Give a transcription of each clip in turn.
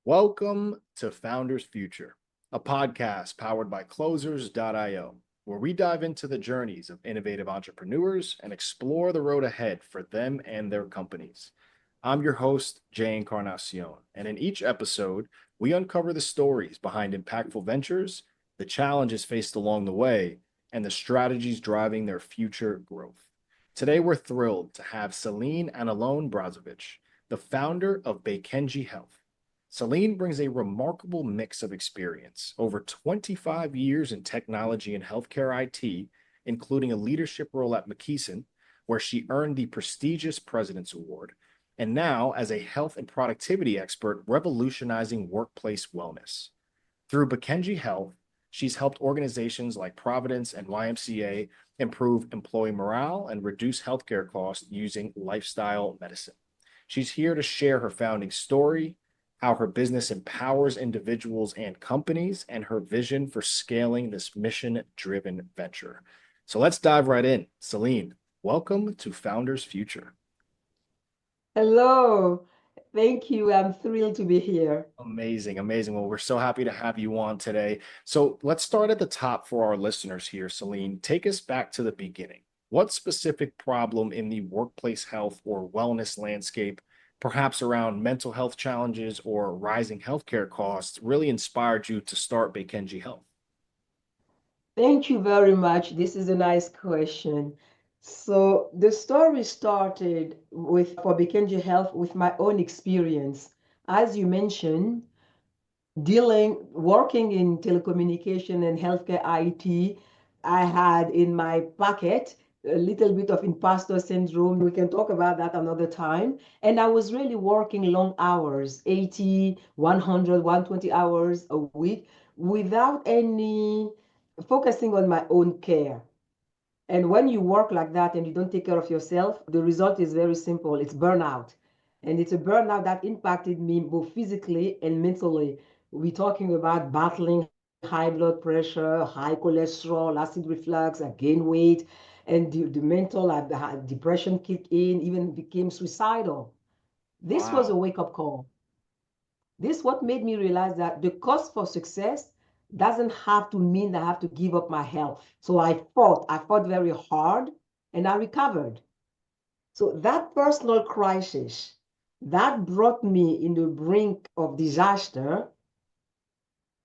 Welcome to Founders Future, a podcast powered by Closers.io, where we dive into the journeys of innovative entrepreneurs and explore the road ahead for them and their companies. I'm your host, Jay Encarnacion, and in each episode, we uncover the stories behind impactful ventures, the challenges faced along the way, and the strategies driving their future growth. Today, we're thrilled to have Celine Analone Brazovic, the founder of Baykenji Health. Celine brings a remarkable mix of experience, over 25 years in technology and healthcare IT, including a leadership role at McKesson, where she earned the prestigious President's Award, and now as a health and productivity expert revolutionizing workplace wellness. Through Baykenji Health, she's helped organizations like Providence and YMCA improve employee morale and reduce healthcare costs using lifestyle medicine. She's here to share her founding story, how her business empowers individuals and companies, and her vision for scaling this mission-driven venture. So let's dive right in. Celine, welcome to Founders Future. Hello. Thank you. I'm thrilled to be here. Amazing, amazing. Well, we're so happy to have you on today. So let's start at the top for our listeners here, Celine. Take us back to the beginning. What specific problem in the workplace health or wellness landscape, perhaps around mental health challenges or rising healthcare costs, really inspired you to start Baykenji Health? Thank you very much. This is a nice question. So the story started with for Baykenji Health with my own experience. As you mentioned, working in telecommunication and healthcare IT, I had in my pocket a little bit of imposter syndrome. We can talk about that another time. And I was really working long hours, 80, 100, 120 hours a week without any focusing on my own care. And when you work like that and you don't take care of yourself, the result is very simple. It's burnout. And it's a burnout that impacted me both physically and mentally. We're talking about battling high blood pressure, high cholesterol, acid reflux, I gained weight, and the mental depression kicked in, even became suicidal. This was a Wow. wake-up call. This what made me realize that the cost for success doesn't have to mean that I have to give up my health. So I fought very hard and I recovered. So that personal crisis that brought me in the brink of disaster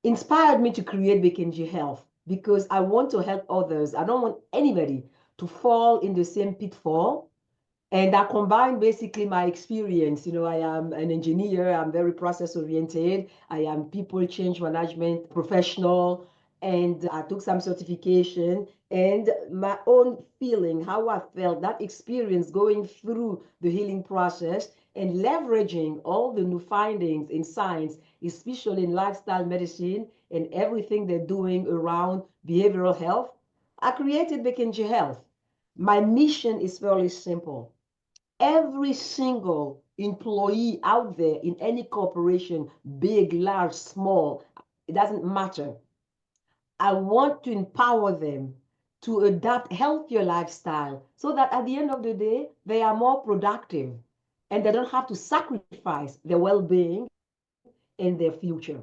inspired me to create Baykenji Health because I want to help others. I don't want anybody to fall in the same pitfall, and I combine basically my experience. I am an engineer, I'm very process oriented, I am people change management professional, and I took some certification and my own feeling, how I felt, that experience going through the healing process and leveraging all the new findings in science, especially in lifestyle medicine and everything they're doing around behavioral health. I created Baykenji Health. My mission is fairly simple. Every single employee out there in any corporation, big, large, small, it doesn't matter. I want to empower them to adopt healthier lifestyle so that at the end of the day, they are more productive and they don't have to sacrifice their well-being and their future.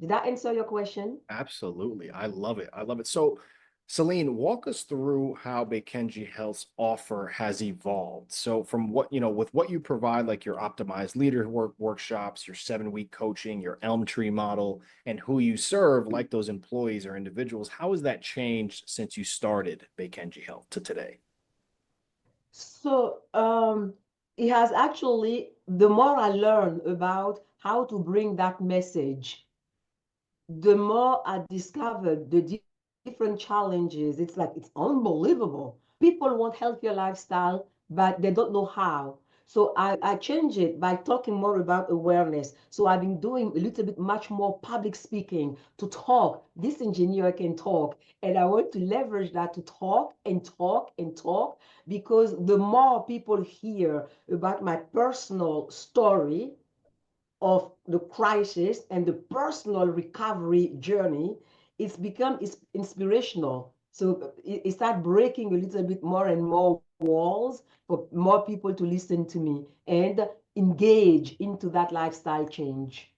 Did that answer your question? Absolutely. I love it. I love it. So, Celine, walk us through how Baykenji Health's offer has evolved. So, from with what you provide, like your optimized leader workshops, your 7-week coaching, your Elm Tree model, and who you serve, like those employees or individuals, how has that changed since you started Baykenji Health to today? So it has actually, the more I learn about how to bring that message, the more I discovered the different challenges. It's unbelievable. People want healthier lifestyle, but they don't know how. So I change it by talking more about awareness. So I've been doing a little bit much more public speaking to talk. This engineer can talk. And I want to leverage that to talk and talk and talk because the more people hear about my personal story, of the crisis and the personal recovery journey, it's inspirational. So it started breaking a little bit more and more walls for more people to listen to me and engage into that lifestyle change.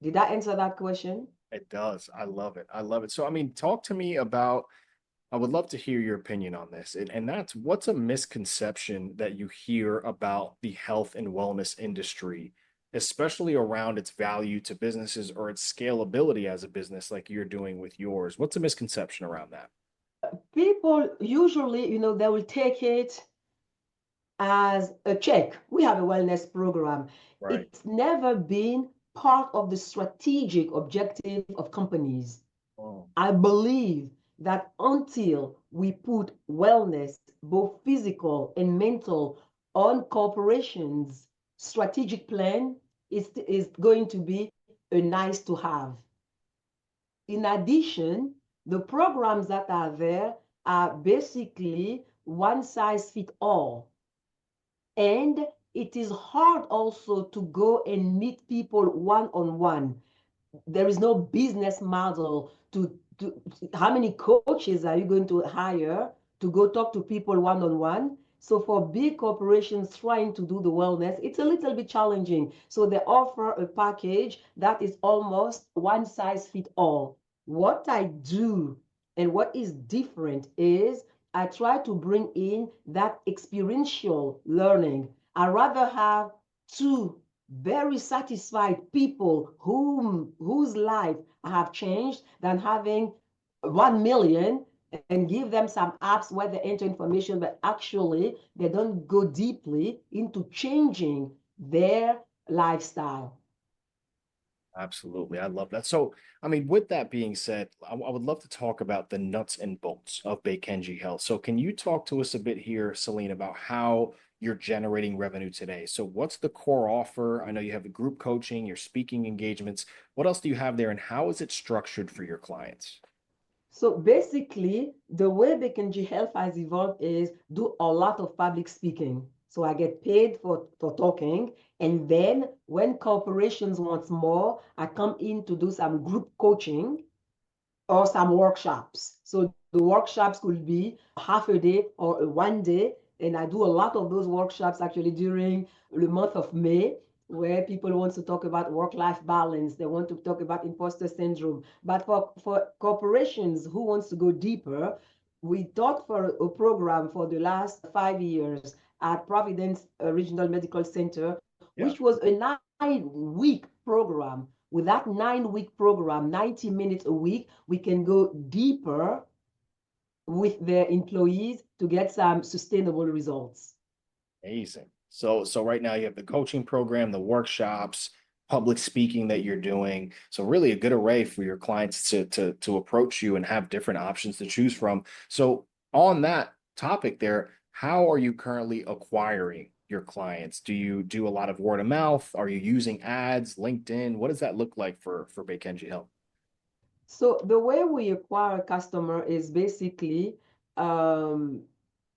Did that answer that question? It does. I love it. I love it. So, I mean, talk to me about, I would love to hear your opinion on this. And that's what's a misconception that you hear about the health and wellness industry, especially around its value to businesses or its scalability as a business like you're doing with yours? What's a misconception around that? People usually, they will take it as a check. We have a wellness program. Right. It's never been part of the strategic objective of companies. Oh, I believe that until we put wellness, both physical and mental, on corporations' strategic plan, is going to be a nice to have. In addition, the programs that are there are basically one size fit all. And it is hard also to go and meet people one on one. There is no business model to how many coaches are you going to hire to go talk to people one on one. So for big corporations trying to do the wellness, it's a little bit challenging. So they offer a package that is almost one size fit all. What I do and what is different is I try to bring in that experiential learning. I rather have two very satisfied people whose life I have changed than having 1 million and give them some apps where they enter information, but actually they don't go deeply into changing their lifestyle. absolutely. I love that. So, I mean, with that being said, I would love to talk about the nuts and bolts of Baykenji Health. So, can you talk to us a bit here, Celine, about how you're generating revenue today? So, what's the core offer? I know you have the group coaching, your speaking engagements. What else do you have there, and how is it structured for your clients? So basically, the way Baykenji Health has evolved is do a lot of public speaking. So I get paid for talking. And then when corporations want more, I come in to do some group coaching or some workshops. So the workshops could be half a day or 1 day. And I do a lot of those workshops actually during the month of May, where people want to talk about work-life balance. They want to talk about imposter syndrome. But for corporations who wants to go deeper, we taught for a program for the last 5 years at Providence Regional Medical Center, Yeah. which was a 9-week program. With that 9-week program, 90 minutes a week, we can go deeper with their employees to get some sustainable results. Amazing. So right now you have the coaching program, the workshops, public speaking that you're doing. So really a good array for your clients to approach you and have different options to choose from. So on that topic there, how are you currently acquiring your clients? Do you do a lot of word of mouth? Are you using ads, LinkedIn? What does that look like for Baykenji Health? So the way we acquire a customer is basically um,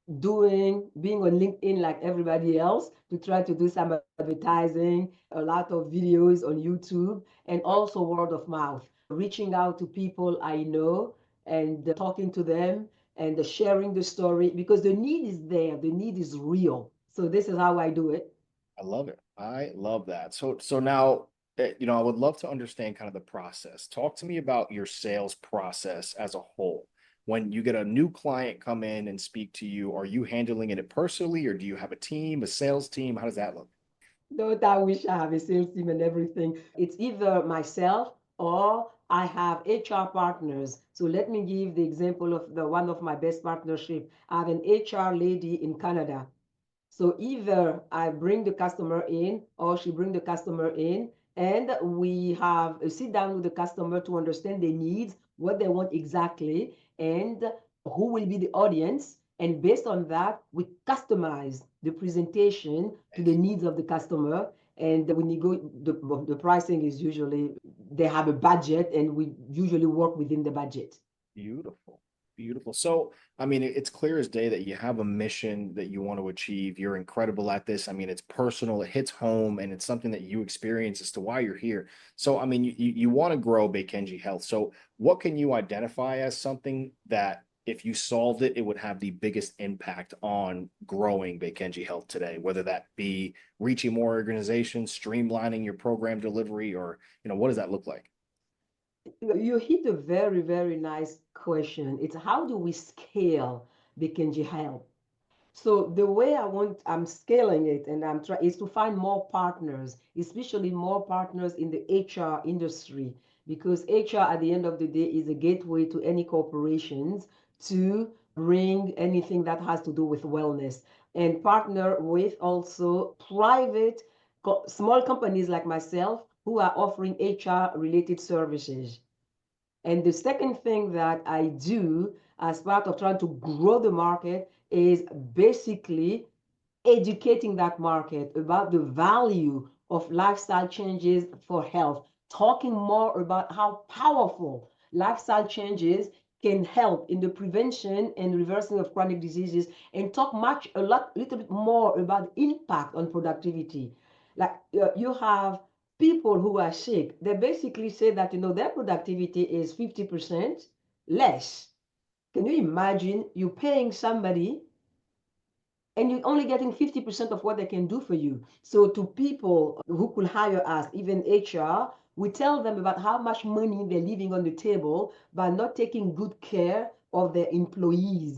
being on LinkedIn like everybody else to try to do some advertising, a lot of videos on YouTube, and also word of mouth, reaching out to people I know and talking to them and sharing the story because the need is there, the need is real. So this is how I do it. I love it. I love that. So now, I would love to understand kind of the process. Talk to me about your sales process as a whole. When you get a new client come in and speak to you, are you handling it personally, or do you have a team, a sales team? How does that look? Don't I wish I have a sales team and everything? It's either myself or I have HR partners. So let me give the example of the one of my best partnership. I have an HR lady in Canada. So either I bring the customer in or she bring the customer in and we have a sit down with the customer to understand their needs, what they want exactly, and who will be the audience. And based on that, we customize the presentation to the needs of the customer. And the pricing is usually they have a budget and we usually work within the budget. Beautiful. Beautiful. So, I mean, it's clear as day that you have a mission that you want to achieve. You're incredible at this. I mean, it's personal, it hits home, and it's something that you experience as to why you're here. So, I mean, you want to grow Baykenji Health. So, what can you identify as something that if you solved it, it would have the biggest impact on growing Baykenji Health today, whether that be reaching more organizations, streamlining your program delivery, or, what does that look like? You hit a very, very nice question. It's how do we scale Baykenji Health? So the way I'm scaling it and I'm trying is to find more partners, especially more partners in the HR industry, because HR at the end of the day is a gateway to any corporations to bring anything that has to do with wellness and partner with also private small companies like myself who are offering HR related services. And the second thing that I do as part of trying to grow the market is basically educating that market about the value of lifestyle changes for health, talking more about how powerful lifestyle changes can help in the prevention and reversing of chronic diseases, and talk little bit more about impact on productivity. Like you have people who are sick, they basically say that their productivity is 50% less. Can you imagine you paying somebody and you're only getting 50% of what they can do for you? So to people who could hire us, even HR, we tell them about how much money they're leaving on the table by not taking good care of their employees.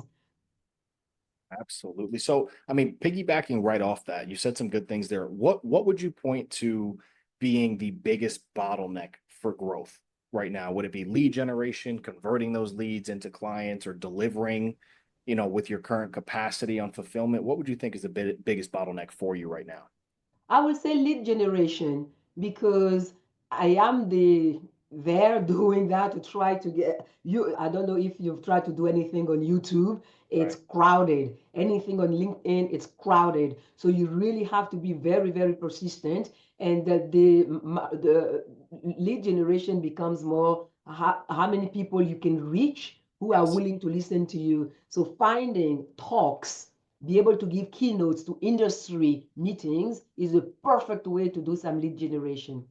Absolutely. So, I mean, piggybacking right off that, you said some good things there. What would you point to being the biggest bottleneck for growth right now? Would it be lead generation, converting those leads into clients, or delivering, with your current capacity on fulfillment? What would you think is the biggest bottleneck for you right now? I would say lead generation, because I am there doing that to try to get you. I don't know if you've tried to do anything on YouTube. It's Right. crowded. Anything on LinkedIn, it's crowded. So you really have to be very, very persistent. And that the lead generation becomes more how many people you can reach who are Yes. willing to listen to you. So finding talks, be able to give keynotes to industry meetings is a perfect way to do some lead generation.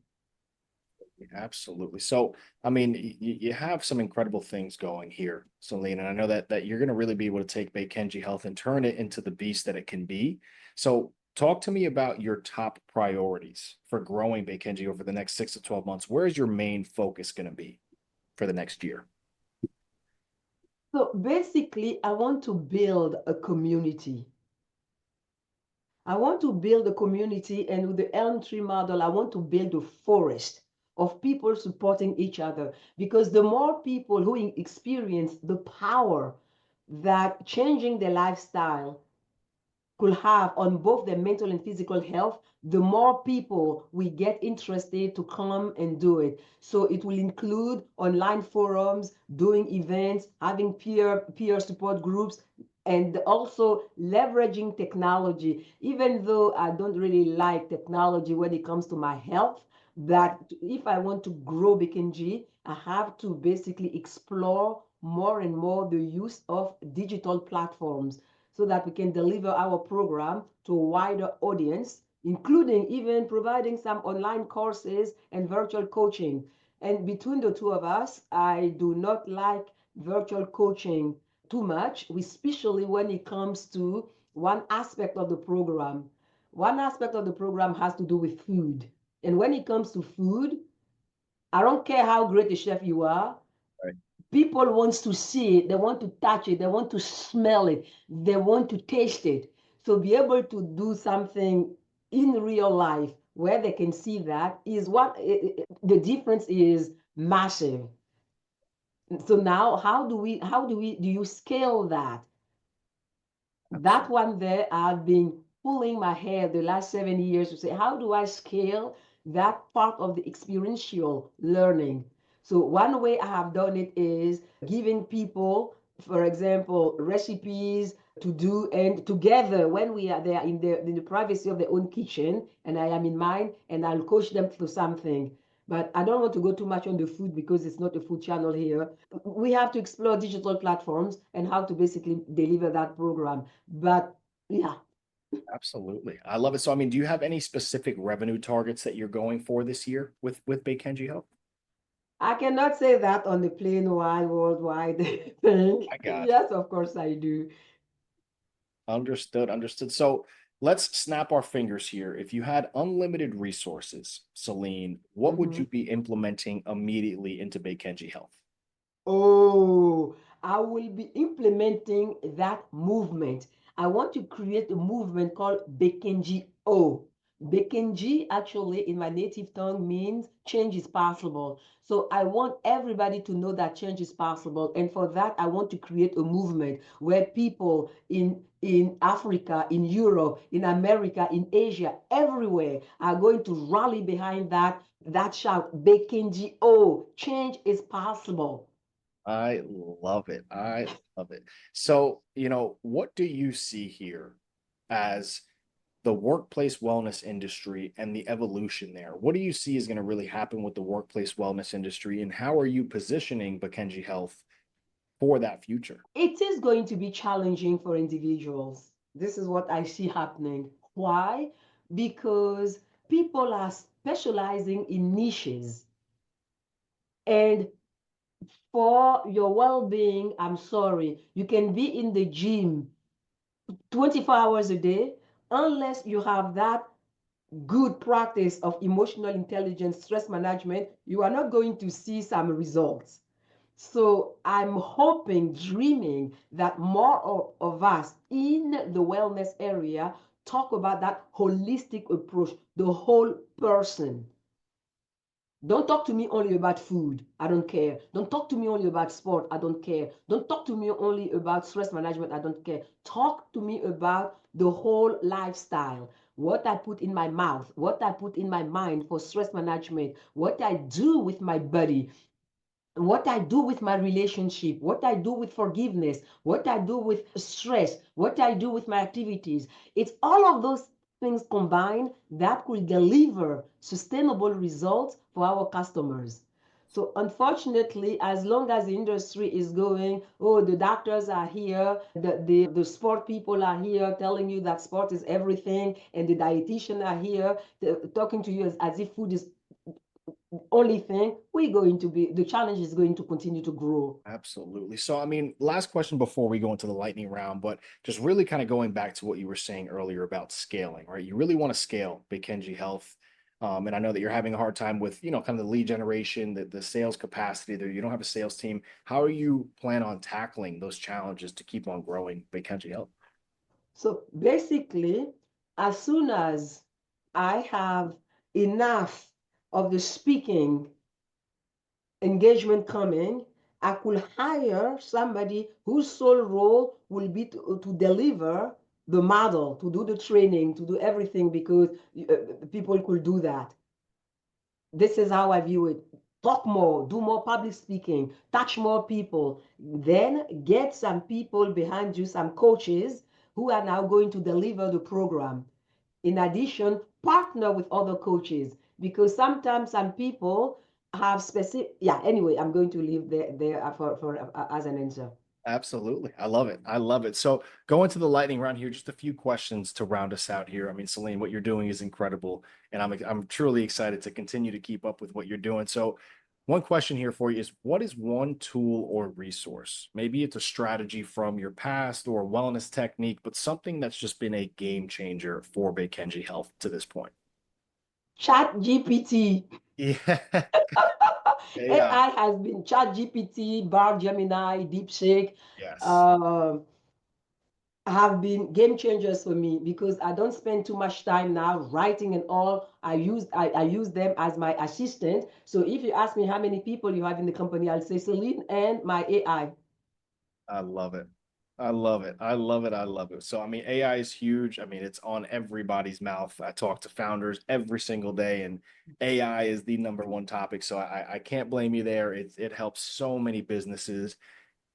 Absolutely. So, I mean, you have some incredible things going here, Celine, and I know that you're going to really be able to take Baykenji Health and turn it into the beast that it can be. So, talk to me about your top priorities for growing Baykenji over the next 6 to 12 months. Where is your main focus going to be for the next year? So basically, I want to build a community. I want to build a community, and with the elm tree model, I want to build a forest of people supporting each other. Because the more people who experience the power that changing their lifestyle could have on both their mental and physical health, the more people we get interested to come and do it. So it will include online forums, doing events, having peer support groups, and also leveraging technology. Even though I don't really like technology when it comes to my health, Right. that if I want to grow BKNG, I have to basically explore more and more the use of digital platforms so that we can deliver our program to a wider audience, including even providing some online courses and virtual coaching. And between the two of us, I do not like virtual coaching too much, especially when it comes to one aspect of the program. One aspect of the program has to do with food. And when it comes to food, I don't care how great a chef you are, Right. people wants to see it, they want to touch it, they want to smell it, they want to taste it. So be able to do something in real life where they can see that is what the difference is massive. So now do you scale that? That Absolutely. one there, I've been pulling my hair the last 7 years to say, how do I scale that part of the experiential learning? So one way I have done it is giving people, for example, recipes to do, and together when we are there in the privacy of their own kitchen, and I am in mine, and I'll coach them through something. But I don't want to go too much on the food because it's not a food channel here. We have to explore digital platforms and how to basically deliver that program. But yeah, Absolutely. I love it. So, I mean, do you have any specific revenue targets that you're going for this year with Baykenji Health? I cannot say that on the plain wide worldwide thing. I got Yes, of course I do. you. Understood, understood. So let's snap our fingers here. If you had unlimited resources, Celine, what would you Mhm. be implementing immediately into Baykenji Health? Oh, I will be implementing that movement. I want to create a movement called Baykenji O. Baykenji actually in my native tongue means change is possible. So I want everybody to know that change is possible. And for that, I want to create a movement where people in Africa, in Europe, in America, in Asia, everywhere are going to rally behind that shout, Baykenji O, change is possible. I love it. I love it. So, what do you see here as the workplace wellness industry and the evolution there? What do you see is going to really happen with the workplace wellness industry, and how are you positioning Bakenji Health for that future? It is going to be challenging for individuals. This is what I see happening. Why? Because people are specializing in niches. And for your well being, I'm sorry, you can be in the gym 24 hours a day unless you have that good practice of emotional intelligence, stress management, you are not going to see some results. So I'm hoping, dreaming that more of us in the wellness area talk about that holistic approach, the whole person. Don't talk to me only about food. I don't care. Don't talk to me only about sport. I don't care. Don't talk to me only about stress management. I don't care. Talk to me about the whole lifestyle. What I put in my mouth, what I put in my mind for stress management, what I do with my body, what I do with my relationship, what I do with forgiveness, what I do with stress, what I do with my activities. It's all of those things combined that will deliver sustainable results for our customers. So unfortunately, as long as the industry is going, oh, the doctors are here, the sport people are here telling you that sport is everything, and the dietitian are here talking to you as if food is only thing, the challenge is going to continue to grow. Absolutely. So, I mean, last question before we go into the lightning round, but just really kind of going back to what you were saying earlier about scaling, right? You really want to scale Baykenji Health. And I know that you're having a hard time with, kind of the lead generation, the sales capacity there. You don't have a sales team. How are you plan on tackling those challenges to keep on growing Baykenji Health? So basically, as soon as I have enough of the speaking engagement coming, I could hire somebody whose sole role will be to deliver the model, to do the training, to do everything because people could do that. This is how I view it. Talk more, do more public speaking, touch more people, then get some people behind you, some coaches who are now going to deliver the program. In addition, partner with other coaches because sometimes some people have specific. Yeah. Anyway, I'm going to leave there for as an answer. Absolutely. I love it. I love it. So going to the lightning round here, just a few questions to round us out here. I mean, Celine, what you're doing is incredible. And I'm truly excited to continue to keep up with what you're doing. So one question here for you is what is one tool or resource? Maybe it's a strategy from your past or a wellness technique, but something that's just been a game changer for Baykenji Health to this point. Chat GPT. Yeah. AI. AI has been Chat GPT, Bar Gemini, DeepSeek. Yes. Uh, have been game changers for me because I don't spend too much time now writing and all. I use them as my assistant. So if you ask me how many people you have in the company, I'll say Celine and my AI. I love it. I love it. I love it. I love it. So, I mean, AI is huge. I mean, it's on everybody's mouth. I talk to founders every single day, and AI is the number one topic. So, I can't blame you there. It helps so many businesses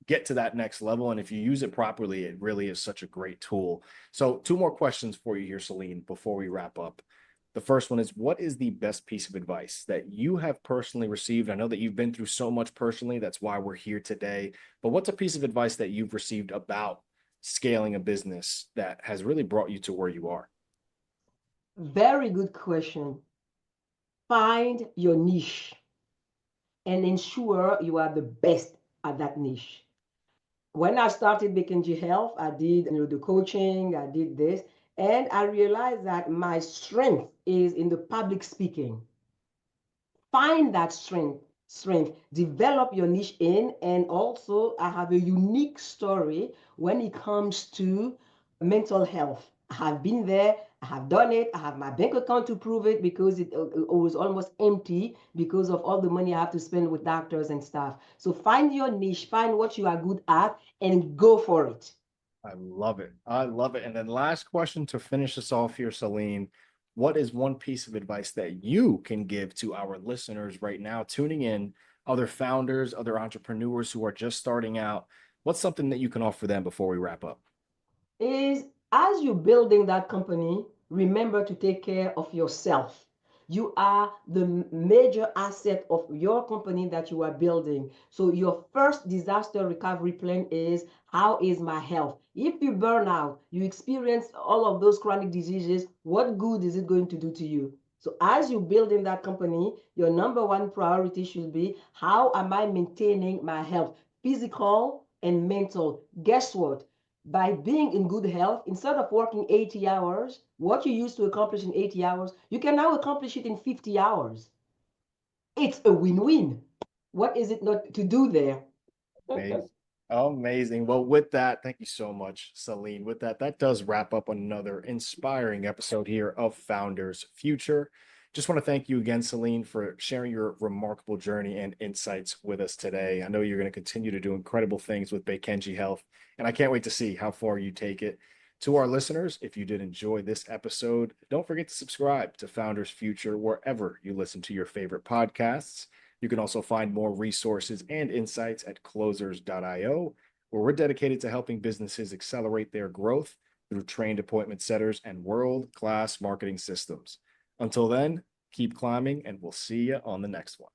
get to that next level. And if you use it properly, it really is such a great tool. So, two more questions for you here, Celine, before we wrap up. The first one is what is the best piece of advice that you have personally received? I know that you've been through so much personally. That's why we're here today. But what's a piece of advice that you've received about scaling a business that has really brought you to where you are? Very good question. Find your niche and ensure you are the best at that niche. When I started Baykenji Health, I did the coaching, I did this, and I realized that my strength is in the public speaking. Find that strength, develop your niche in, and also I have a unique story when it comes to mental health. I have been there, I have done it, I have my bank account to prove it because it was almost empty because of all the money I have to spend with doctors and stuff. So find your niche, find what you are good at, and go for it. I love it. I love it. And then last question to finish us off here, Celine. What is one piece of advice that you can give to our listeners right now, tuning in, other founders, other entrepreneurs who are just starting out? What's something that you can offer them before we wrap up? Is as you're building that company, remember to take care of yourself. You are the major asset of your company that you are building. So your first disaster recovery plan is, how is my health? If you burn out, you experience all of those chronic diseases, what good is it going to do to you? So as you build in that company, your number one priority should be, how am I maintaining my health, physical and mental? Guess what? By being in good health, instead of working 80 hours, what you used to accomplish in 80 hours, you can now accomplish it in 50 hours. It's a win-win. What is it not to do there? Amazing. Amazing. Well, with that, thank you so much, Celine. With that, that does wrap up another inspiring episode here of Founders Future. Just want to thank you again, Celine, for sharing your remarkable journey and insights with us today. I know you're going to continue to do incredible things with Baykenji Health, and I can't wait to see how far you take it. To our listeners, if you did enjoy this episode, don't forget to subscribe to Founders Future wherever you listen to your favorite podcasts. You can also find more resources and insights at closers.io, where we're dedicated to helping businesses accelerate their growth through trained appointment setters and world-class marketing systems. Until then, keep climbing, and we'll see you on the next one.